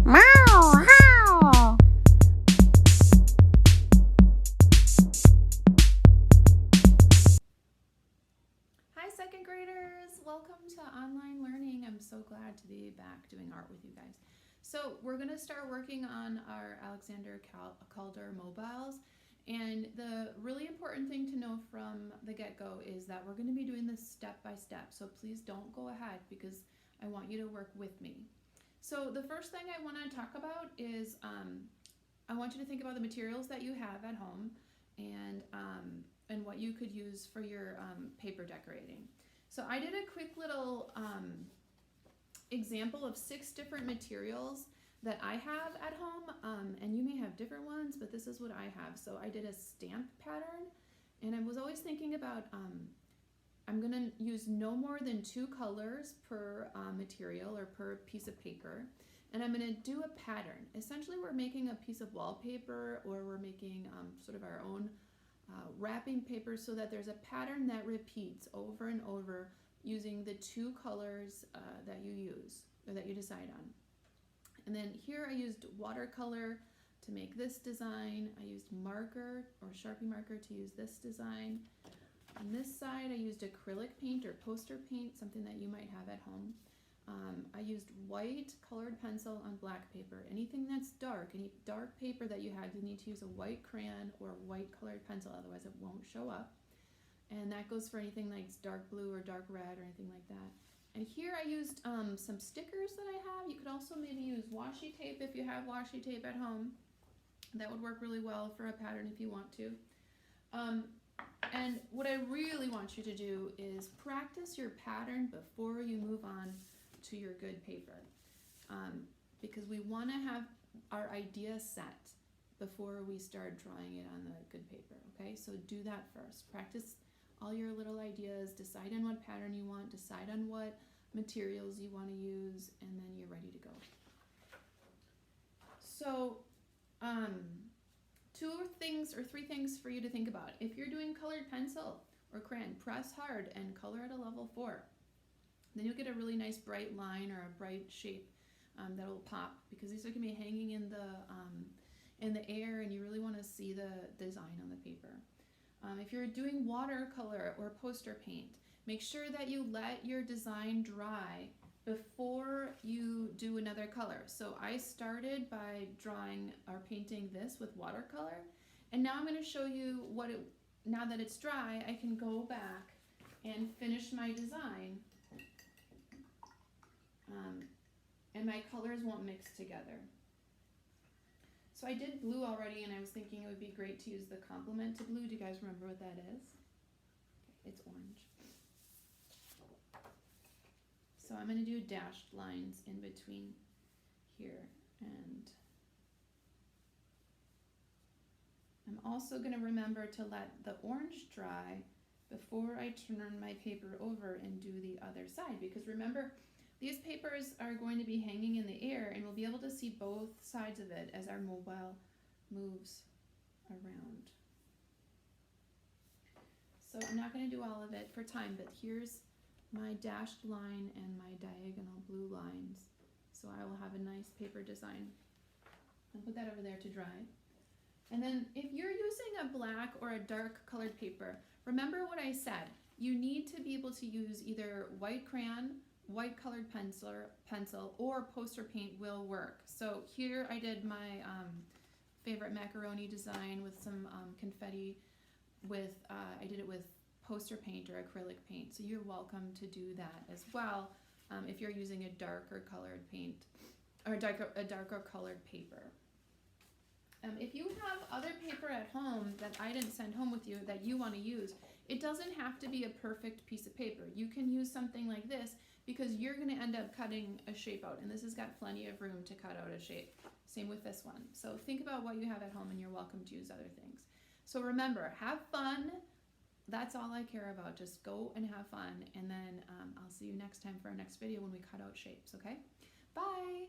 Meow, meow. Hi second graders, welcome to online learning. I'm so glad to be back doing art with you guys. So we're going to start working on our Alexander Calder mobiles, and the really important thing to know from the get-go is that we're going to be doing this step by step, so please don't go ahead because I want you to work with me. So the first thing I want to talk about is I want you to think about the materials that you have at home and what you could use for your paper decorating. So I did a quick little example of 6 different materials that I have at home, and you may have different ones, but this is what I have. So I did a stamp pattern, and I was always thinking about I'm going to use no more than 2 colors per material or per piece of paper, and I'm going to do a pattern. Essentially, we're making a piece of wallpaper, or we're making sort of our own wrapping paper, so that there's a pattern that repeats over and over using the 2 colors that you use or that you decide on. And then here I used watercolor to make this design. I used marker or Sharpie marker to use this design. On this side I used acrylic paint or poster paint, something that you might have at home. I used white colored pencil on black paper. Anything that's dark, any dark paper that you have, you need to use a white crayon or white colored pencil, otherwise it won't show up. And that goes for anything like dark blue or dark red or anything like that. And here I used some stickers that I have. You could also maybe use washi tape if you have washi tape at home. That would work really well for a pattern if you want to. And what I really want you to do is practice your pattern before you move on to your good paper, because we want to have our idea set before we start drawing it on the good paper. Okay, so do that first. Practice all your little ideas, decide on what pattern you want, decide on what materials you want to use, and then you're ready to go. So 3 things for you to think about. If you're doing colored pencil or crayon, press hard and color at a level 4. Then you'll get a really nice bright line or a bright shape that will pop, because these are going to be hanging in the air, and you really want to see the design on the paper. If you're doing watercolor or poster paint, make sure that you let your design dry before you do another color. So I started by drawing or painting this with watercolor, and now I'm going to show you now that it's dry, I can go back and finish my design. And my colors won't mix together. So I did blue already, and I was thinking it would be great to use the complement to blue. Do you guys remember what that is? Okay, it's orange. So I'm going to do dashed lines in between here, and I'm also going to remember to let the orange dry before I turn my paper over and do the other side, because remember, these papers are going to be hanging in the air, and we'll be able to see both sides of it as our mobile moves around. So I'm not going to do all of it for time, but here's my dashed line and my diagonal blue lines. So I will have a nice paper design. I'll put that over there to dry. And then if you're using a black or a dark colored paper, remember what I said. You need to be able to use either white crayon, white colored pencil, or poster paint will work. So here I did my favorite macaroni design with some confetti. I did it with poster paint or acrylic paint. So you're welcome to do that as well if you're using a darker colored paint or a darker colored paper. If you have other paper at home that I didn't send home with you that you want to use, it doesn't have to be a perfect piece of paper. You can use something like this, because you're going to end up cutting a shape out, and this has got plenty of room to cut out a shape. Same with this one. So think about what you have at home, and you're welcome to use other things. So remember, have fun. That's all I care about. Just go and have fun, and then I'll see you next time for our next video when we cut out shapes, okay? Bye!